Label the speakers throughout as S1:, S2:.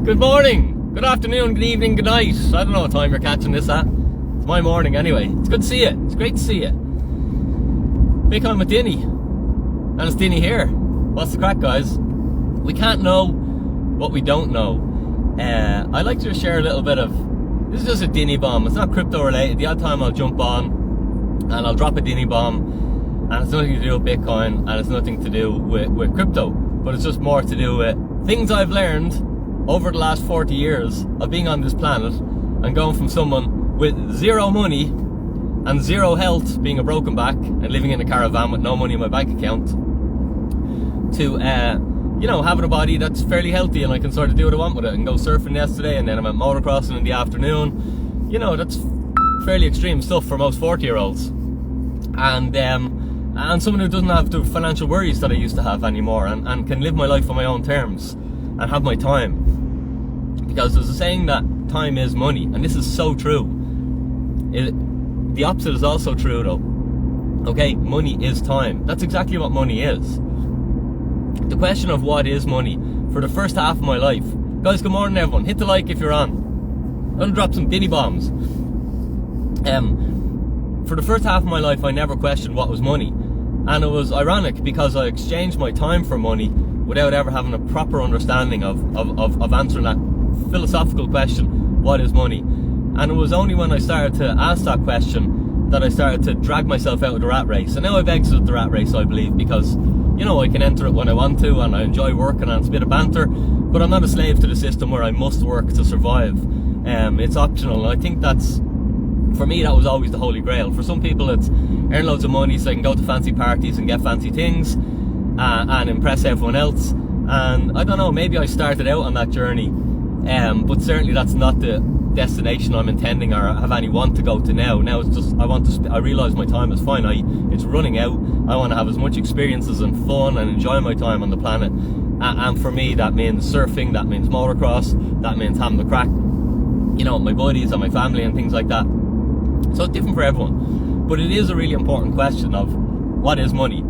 S1: Good morning, good afternoon, good evening, good night. I don't know what time you're catching this at. It's my morning anyway. It's good to see you. It's great to see you. Big on with Dinny. And it's Dinny here. What's the crack, guys? We can't know what we don't know. I like to just share a little bit of... This is just a Dinny bomb. It's not crypto related. The odd time I'll jump on and I'll drop a Dinny bomb. And it's nothing to do with Bitcoin. And it's nothing to do with crypto. But it's just more to do with things I've learned over the last 40 years of being on this planet and going from someone with zero money and zero health, being a broken back and living in a caravan with no money in my bank account, to having a body that's fairly healthy and I can sort of do what I want with it and go surfing yesterday and then I went motocrossing in the afternoon. That's fairly extreme stuff for most 40-year-olds. And someone who doesn't have the financial worries that I used to have anymore and can live my life on my own terms and have my time. Because there's a saying that time is money, and this is so true. The opposite is also true though. Okay, money is time. That's exactly what money is. The question of what is money for the first half of my life. Guys, good morning everyone. Hit the like if you're on. I'll drop some Dinny bombs. For the first half of my life I never questioned what was money. And it was ironic because I exchanged my time for money without ever having a proper understanding of answering that philosophical question, what is money? And it was only when I started to ask that question that I started to drag myself out of the rat race. And now I've exited the rat race, I believe, because I can enter it when I want to and I enjoy working and it's a bit of banter, but I'm not a slave to the system where I must work to survive. It's optional, and I think that's, for me, that was always the holy grail. For some people it's earn loads of money so they can go to fancy parties and get fancy things and impress everyone else. And I don't know, maybe I started out on that journey, but certainly that's not the destination I'm intending or have any want to go to now. Now it's just, I realise my time is finite, it's running out. I want to have as much experiences and fun and enjoy my time on the planet. And for me that means surfing, that means motocross, that means having the crack, with my buddies and my family and things like that. So it's different for everyone. But it is a really important question of what is money?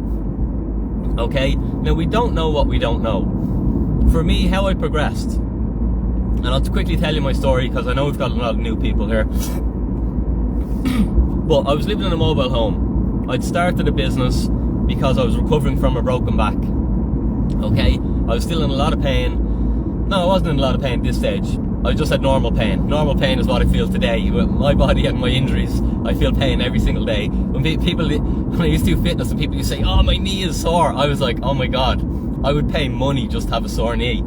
S1: Okay, now we don't know what we don't know. For me, how I progressed, and I'll quickly tell you my story because I know we've got a lot of new people here. But I was living in a mobile home. I'd started a business because I was recovering from a broken back. Okay, I was still in a lot of pain. No, I wasn't in a lot of pain at this stage. I just had normal pain. Normal pain is what I feel today. With my body and my injuries, I feel pain every single day. When I used to do fitness and people used to say, oh, my knee is sore, I was like, oh my God, I would pay money just to have a sore knee.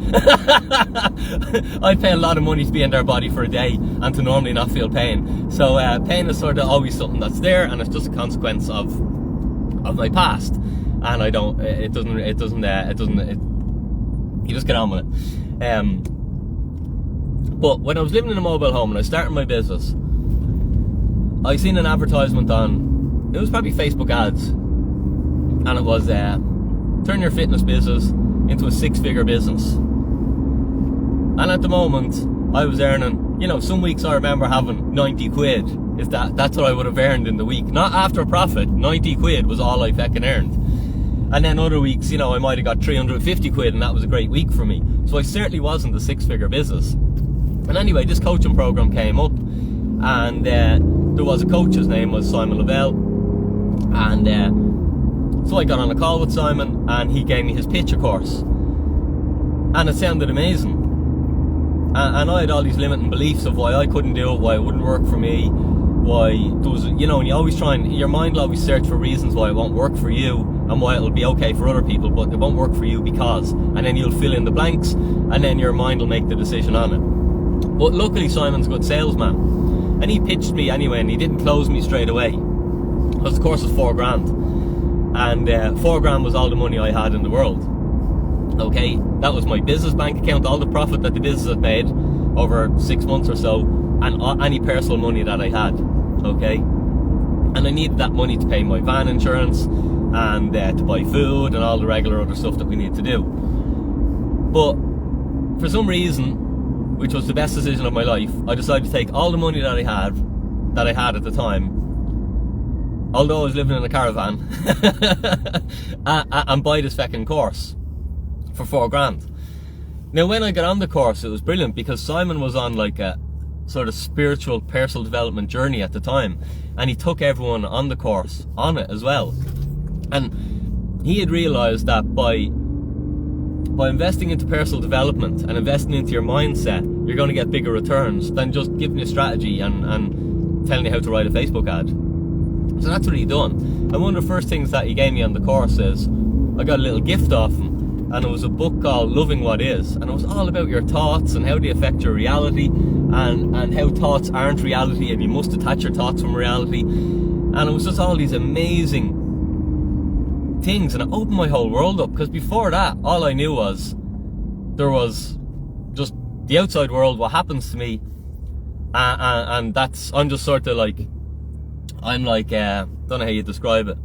S1: I'd pay a lot of money to be in their body for a day and to normally not feel pain. So pain is sort of always something that's there, and it's just a consequence of my past. And you just get on with it. But when I was living in a mobile home and I started my business, I seen an advertisement on, it was probably Facebook ads, and it was turn your fitness business into a 6-figure business. And at the moment I was earning, some weeks I remember having 90 quid. That's what I would have earned in the week. Not after profit, 90 quid was all I fucking earned. And then other weeks, I might have got 350 quid and that was a great week for me. So I certainly wasn't a 6-figure business. And anyway, this coaching program came up, and there was a coach, his name was Simon Lavelle, and so I got on a call with Simon and he gave me his pitcher course, and it sounded amazing. And I had all these limiting beliefs of why I couldn't do it, why it wouldn't work for me, why there was, and you always try and, your mind will always search for reasons why it won't work for you and why it'll be okay for other people, but it won't work for you because, and then you'll fill in the blanks and then your mind will make the decision on it. But luckily Simon's a good salesman, and he pitched me anyway, and he didn't close me straight away because the course was $4,000, and 4 grand was all the money I had in the world. Okay, that was my business bank account, all the profit that the business had made over 6 months or so, and any personal money that I had. Okay, and I needed that money to pay my van insurance and to buy food and all the regular other stuff that we need to do. But for some reason, which was the best decision of my life, I decided to take all the money that I had at the time, although I was living in a caravan, and buy this fucking course for $4,000. Now, when I got on the course, it was brilliant because Simon was on like a sort of spiritual personal development journey at the time, and he took everyone on the course on it as well. And he had realized that by investing into personal development and investing into your mindset, you're going to get bigger returns than just giving you a strategy and telling you how to write a Facebook ad. So that's what he done. And one of the first things that he gave me on the course is, I got a little gift off him, and it was a book called Loving What Is, and it was all about your thoughts and how they affect your reality, and how thoughts aren't reality and you must detach your thoughts from reality. And it was just all these amazing things, and it opened my whole world up, because before that all I knew was there was just the outside world, what happens to me, and that's, I'm just sort of like, I'm like, don't know how you describe it,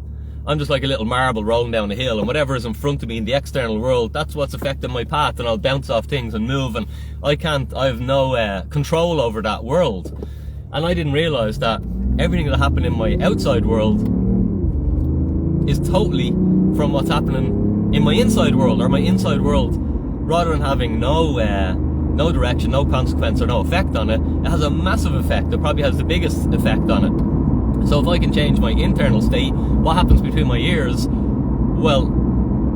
S1: I'm just like a little marble rolling down a hill, and whatever is in front of me in the external world, that's what's affecting my path, and I'll bounce off things and move, and I have no control over that world. And I didn't realize that everything that happened in my outside world is totally from what's happening in my inside world, or my inside world, rather than having no direction, no consequence, or no effect on it, it has a massive effect. It probably has the biggest effect on it. So if I can change my internal state, what happens between my ears, well,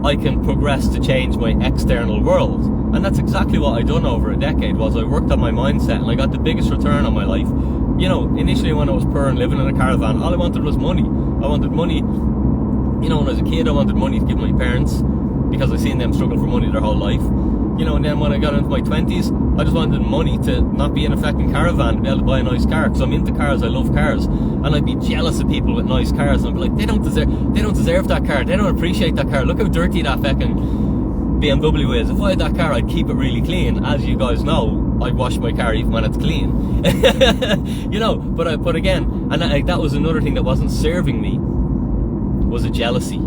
S1: I can progress to change my external world. And that's exactly what I done over a decade. Was I worked on my mindset, and I got the biggest return on my life. You know, initially when I was poor and living in a caravan, all I wanted was money. I wanted money. You know, when I was a kid, I wanted money to give my parents, because I seen them struggle for money their whole life. You know, and then when I got into my 20s, I just wanted money to not be in a fucking caravan, to be able to buy a nice car, because I'm into cars, I love cars, and I'd be jealous of people with nice cars, and I'd be like, they don't deserve that car, they don't appreciate that car, look how dirty that fucking BMW is. If I had that car, I'd keep it really clean. As you guys know, I'd wash my car even when it's clean. You know, but again, and that was another thing that wasn't serving me, was a jealousy.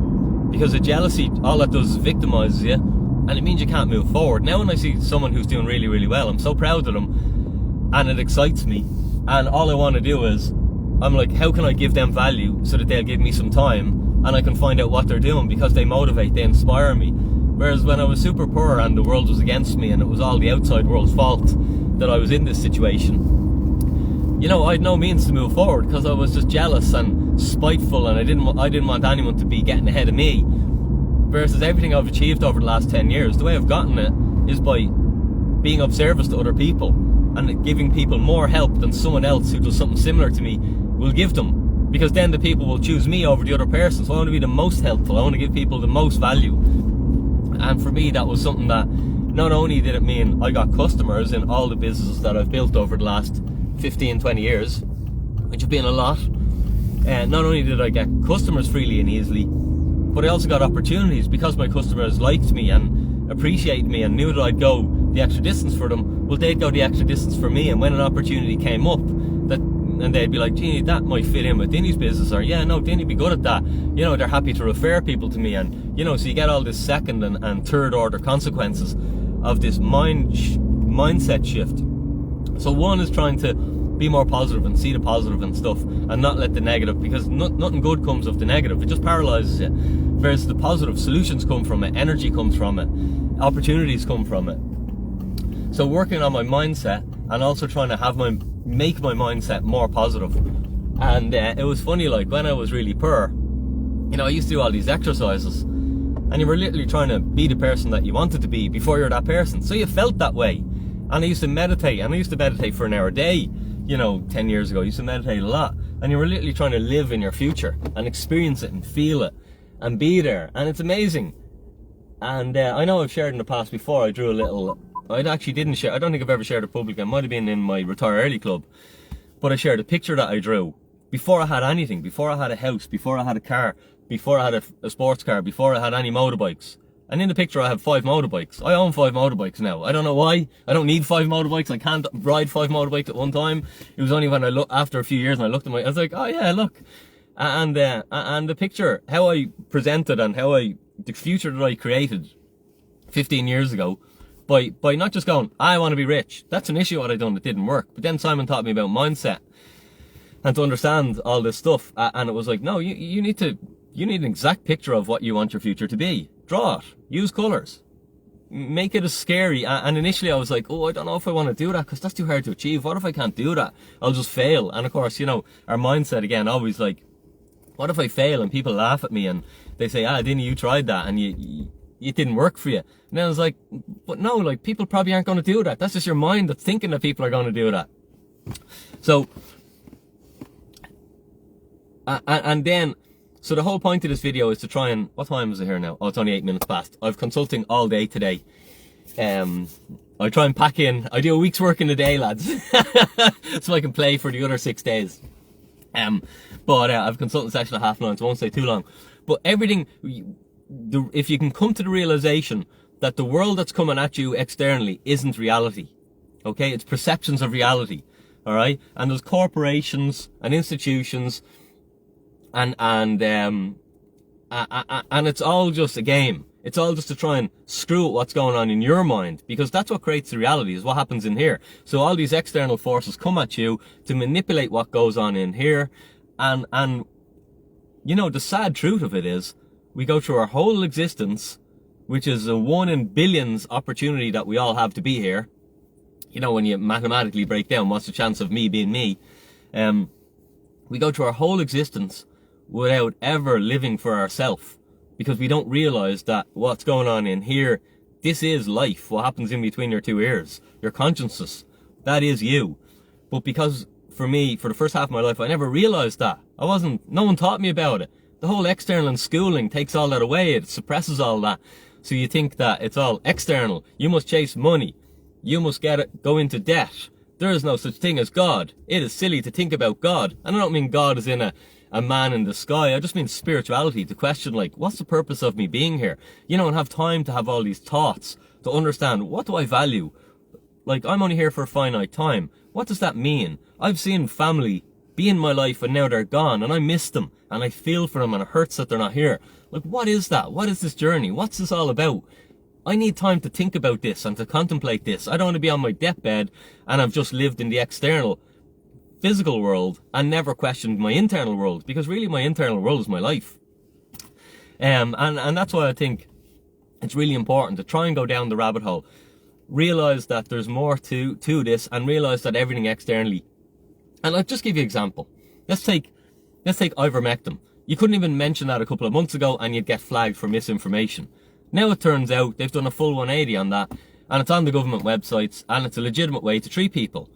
S1: Because a jealousy, all that does is victimizes you, and it means you can't move forward. Now when I see someone who's doing really, really well, I'm so proud of them, and it excites me, and all I want to do is, I'm like, how can I give them value so that they'll give me some time, and I can find out what they're doing, because they motivate, they inspire me. Whereas when I was super poor and the world was against me, and it was all the outside world's fault that I was in this situation, you know, I had no means to move forward, because I was just jealous and spiteful, and I didn't want anyone to be getting ahead of me. Versus everything I've achieved over the last 10 years, the way I've gotten it is by being of service to other people, and giving people more help than someone else who does something similar to me will give them, because then the people will choose me over the other person. So I want to be the most helpful, I want to give people the most value. And for me, that was something that not only did it mean I got customers in all the businesses that I've built over the last 15-20 years, which have been a lot. Not only did I get customers freely and easily, but I also got opportunities, because my customers liked me and appreciated me and knew that I'd go the extra distance for them. Well, they'd go the extra distance for me, and when an opportunity came up, and they'd be like, Jeannie, that might fit in with Dinny's business, or yeah, no, Dinny'd be good at that. You know, they're happy to refer people to me, and you know, so you get all this second and third order consequences of this mindset shift. So one is trying to be more positive and see the positive and stuff, and not let the negative, because nothing good comes of the negative, it just paralyzes you. Whereas the positive, solutions come from it, energy comes from it, opportunities come from it. So working on my mindset, and also trying to make my mindset more positive. And it was funny, like when I was really poor, you know, I used to do all these exercises, and you were literally trying to be the person that you wanted to be before you're that person. So you felt that way. And I used to meditate, and I used to meditate for an hour a day. You know, 10 years ago, I used to meditate a lot, and you were literally trying to live in your future and experience it and feel it and be there, and it's amazing. And I know I've shared in the past before, I drew a little, I actually didn't share, I don't think I've ever shared it publicly, it might have been in my Retire Early club, but I shared a picture that I drew before I had anything, before I had a house, before I had a car, before I had a sports car, before I had any motorbikes. And in the picture I have 5 motorbikes. I own 5 motorbikes now. I don't know why. I don't need 5 motorbikes. I can't ride 5 motorbikes at one time. It was only when I looked, after a few years, and I looked at I was like, oh yeah, look. And the picture, how I presented, and the future that I created 15 years ago, by not just going, I want to be rich. That's an issue what I done that didn't work. But then Simon taught me about mindset, and to understand all this stuff. And it was like, no, you need an exact picture of what you want your future to be. Draw it. Use colours. make it as scary. And initially I was like, oh, I don't know if I want to do that because that's too hard to achieve. What if I can't do that? I'll just fail. And of course, you know, our mindset again, always like, what if I fail and people laugh at me and they say, didn't you tried that and it didn't work for you? And then I was like, but no, like, people probably aren't going to do that. That's just your mind that's thinking that people are going to do that. So, so the whole point of this video is to try and, what time is it here now? Oh, it's only 8 minutes past. I've consulting all day today. I try and pack in, I do a week's work in a day, lads. So I can play for the other 6 days. But I've consulting session at 9:30, so I won't stay too long. But everything, if you can come to the realization that the world that's coming at you externally isn't reality, okay? It's perceptions of reality, all right? And there's corporations and institutions, and it's all just a game. It's all just to try and screw up what's going on in your mind, because that's what creates the reality, is what happens in here. So all these external forces come at you to manipulate what goes on in here, and you know, the sad truth of it is, we go through our whole existence, which is a 1 in billions opportunity that we all have to be here. You know, when you mathematically break down what's the chance of me being me, we go through our whole existence without ever living for ourselves, because we don't realize that what's going on in here, this is life. What happens in between your two ears, your consciousness, that is you. But because for me, for the first half of my life, I never realized that. No one taught me about it. The whole external and schooling takes all that away. It suppresses all that. So you think that it's all external. You must chase money. You must go into debt. There is no such thing as God. It is silly to think about God. And I don't mean God as in a man in the sky. I just mean spirituality, to question, like, what's the purpose of me being here? You know, and have time to have all these thoughts, to understand, what do I value? Like, I'm only here for a finite time. What does that mean? I've seen family be in my life and now they're gone, and I miss them, and I feel for them, and it hurts that they're not here. Like, what is that? What is this journey? What's this all about? I need time to think about this and to contemplate this. I don't want to be on my deathbed and I've just lived in the external physical world and never questioned my internal world, because really my internal world is my life. And that's why I think it's really important to try and go down the rabbit hole, realize that there's more to this, and realize that everything externally. And I'll just give you an example. Let's take ivermectin. You couldn't even mention that a couple of months ago and you'd get flagged for misinformation. Now it turns out they've done a full 180 on that, and it's on the government websites, and it's a legitimate way to treat people.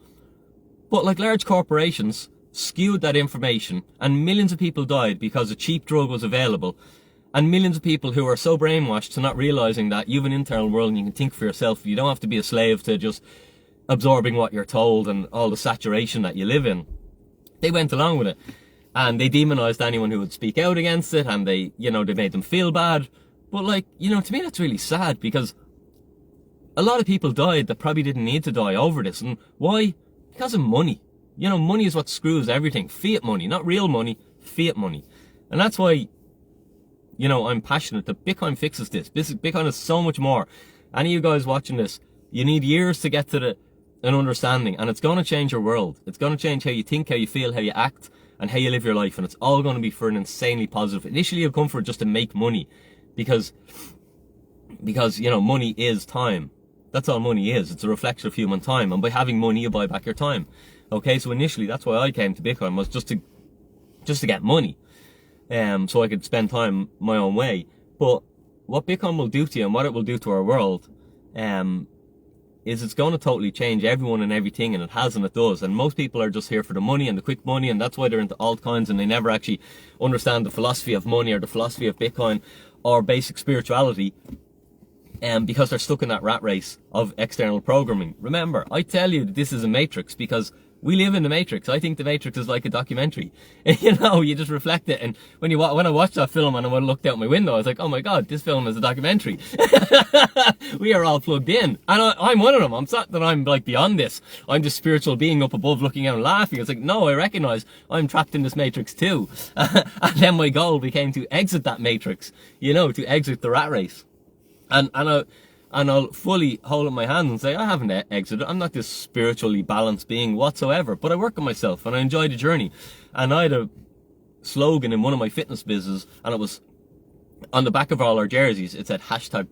S1: But like, large corporations skewed that information, and millions of people died because a cheap drug was available, and millions of people who are so brainwashed to not realizing that you have an internal world and you can think for yourself. You don't have to be a slave to just absorbing what you're told and all the saturation that you live in. They went along with it, and they demonized anyone who would speak out against it, and they made them feel bad. But like, to me that's really sad, because a lot of people died that probably didn't need to die over this. And why? Because of money. Money is what screws everything. Fiat money, not real money, fiat money. And that's why, I'm passionate that Bitcoin fixes this. Bitcoin is so much more. Any of you guys watching this, you need years to get to an understanding, and it's going to change your world. It's going to change how you think, how you feel, how you act, and how you live your life. And it's all going to be for an insanely positive. Initially you'll come for it just to make money, because money is time. That's all money is. It's a reflection of human time, and by having money you buy back your time. Okay, so initially that's why I came to Bitcoin, was just to get money, so I could spend time my own way. But what Bitcoin will do to you, and what it will do to our world, is it's going to totally change everyone and everything, and it has, and it does. And most people are just here for the money and the quick money, and that's why they're into altcoins, and they never actually understand the philosophy of money or the philosophy of Bitcoin or basic spirituality, because they're stuck in that rat race of external programming. Remember, I tell you that this is a matrix, because we live in the matrix. I think the matrix is like a documentary. You just reflect it. And when I watched that film and I looked out my window, I was like, oh my God, this film is a documentary. We are all plugged in. And I'm one of them. I'm not that I'm like beyond this. I'm this spiritual being up above looking out and laughing. It's like, no, I recognize I'm trapped in this matrix too. And then my goal became to exit that matrix, to exit the rat race. And I'll fully hold up my hands and say, I haven't exited. I'm not this spiritually balanced being whatsoever, but I work on myself and I enjoy the journey. And I had a slogan in one of my fitness businesses, and it was on the back of all our jerseys. It said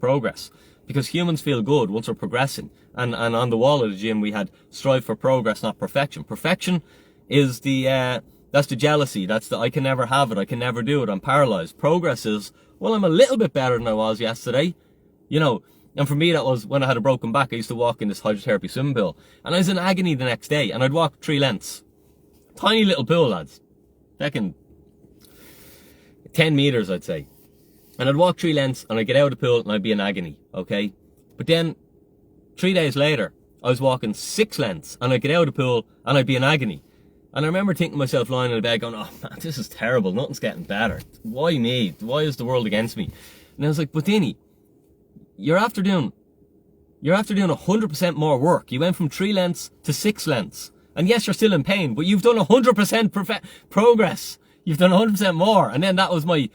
S1: #progress, because humans feel good once we're progressing. And on the wall of the gym, we had strive for progress, not perfection. Perfection is that's the jealousy. That's the I can never have it. I can never do it. I'm paralyzed. Progress is, well, I'm a little bit better than I was yesterday. You know, and for me, that was when I had a broken back. I used to walk in this hydrotherapy swimming pool, and I was in agony the next day, and I'd walk 3 lengths. Tiny little pool, lads. Second 10 meters, I'd say. And I'd walk 3 lengths, and I'd get out of the pool, and I'd be in agony, okay? But then, 3 days later, I was walking 6 lengths, and I'd get out of the pool, and I'd be in agony. And I remember thinking to myself, lying in the bed, going, oh man, this is terrible, nothing's getting better. Why me? Why is the world against me? And I was like, but Dinny, you're after doing 100% more work. You went from 3 lengths to 6 lengths. And yes, you're still in pain, but you've done 100% progress. You've done 100% more. And then that was my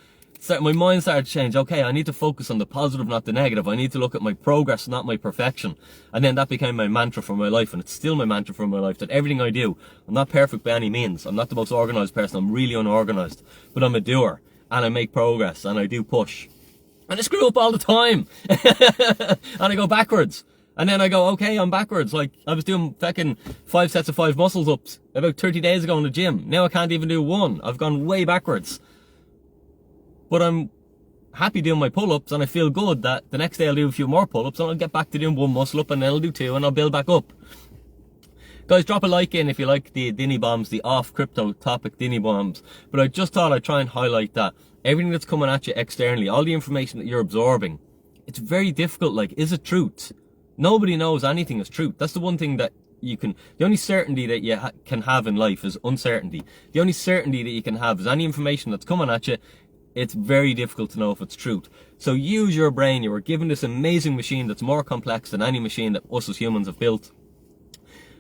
S1: mind started to change. Okay, I need to focus on the positive, not the negative. I need to look at my progress, not my perfection. And then that became my mantra for my life, and it's still my mantra for my life, that everything I do, I'm not perfect by any means. I'm not the most organized person. I'm really unorganized. But I'm a doer, and I make progress, and I do push. And I screw up all the time. And I go backwards. And then I go, okay, I'm backwards. Like, I was doing fucking 5 sets of 5 muscles ups about 30 days ago in the gym. Now I can't even do 1. I've gone way backwards. But I'm happy doing my pull-ups, and I feel good that the next day I'll do a few more pull-ups, and I'll get back to doing 1 muscle up, and then I'll do 2, and I'll build back up. Guys, drop a like in if you like the Dinny Bombs, the off-crypto topic Dinny Bombs. But I just thought I'd try and highlight that everything that's coming at you externally, all the information that you're absorbing, it's very difficult. Like, is it truth? Nobody knows anything is truth. That's the one thing that you can, the only certainty that you can have in life is uncertainty. The only certainty that you can have is any information that's coming at you. It's very difficult to know if it's truth. So use your brain. You were given this amazing machine that's more complex than any machine that us as humans have built.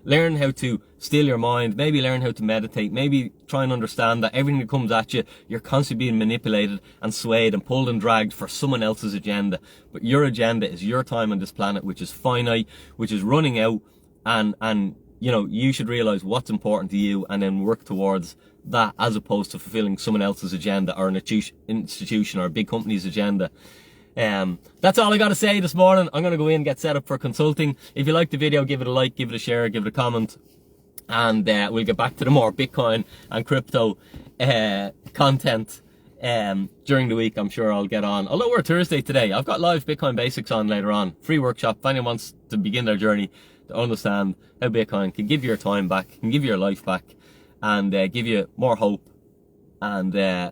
S1: Learn how to still your mind, maybe learn how to meditate, maybe try and understand that everything that comes at you, you're constantly being manipulated and swayed and pulled and dragged for someone else's agenda. But your agenda is your time on this planet, which is finite, which is running out, and you know, you should realize what's important to you and then work towards that, as opposed to fulfilling someone else's agenda or an institution or a big company's agenda. That's all I got to say this morning. I'm going to go in and get set up for consulting. If you like the video, give it a like, give it a share, give it a comment, and we'll get back to the more Bitcoin and crypto content during the week. I'm sure I'll get on. Although we're Thursday today, I've got live Bitcoin basics on later on. Free workshop if anyone wants to begin their journey to understand how Bitcoin can give you your time back, can give you your life back, and give you more hope and a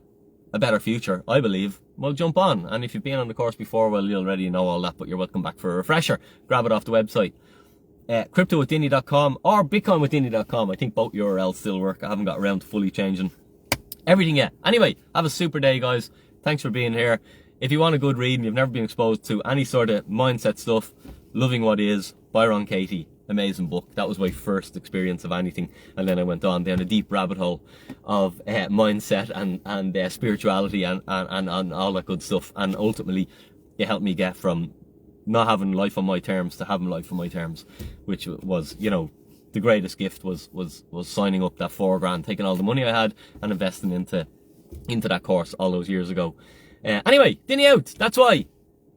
S1: better future, I believe. Well, jump on. And if you've been on the course before, well, you already know all that, but you're welcome back for a refresher. Grab it off the website. Cryptowithdinny.com or bitcoinwithdinny.com. I think both URLs still work. I haven't got around to fully changing everything yet. Anyway, have a super day, guys. Thanks for being here. If you want a good read and you've never been exposed to any sort of mindset stuff, Loving What Is by Ron Katie. Amazing book. That was my first experience of anything, and then I went on down a deep rabbit hole of mindset and spirituality and all that good stuff, and ultimately it helped me get from not having life on my terms to having life on my terms, which was, you know, the greatest gift was signing up that $4,000, taking all the money I had and investing into that course all those years ago. Anyway, Dinny out. That's why.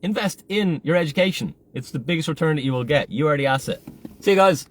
S1: Invest in your education. It's the biggest return that you will get. You are the asset. See you guys.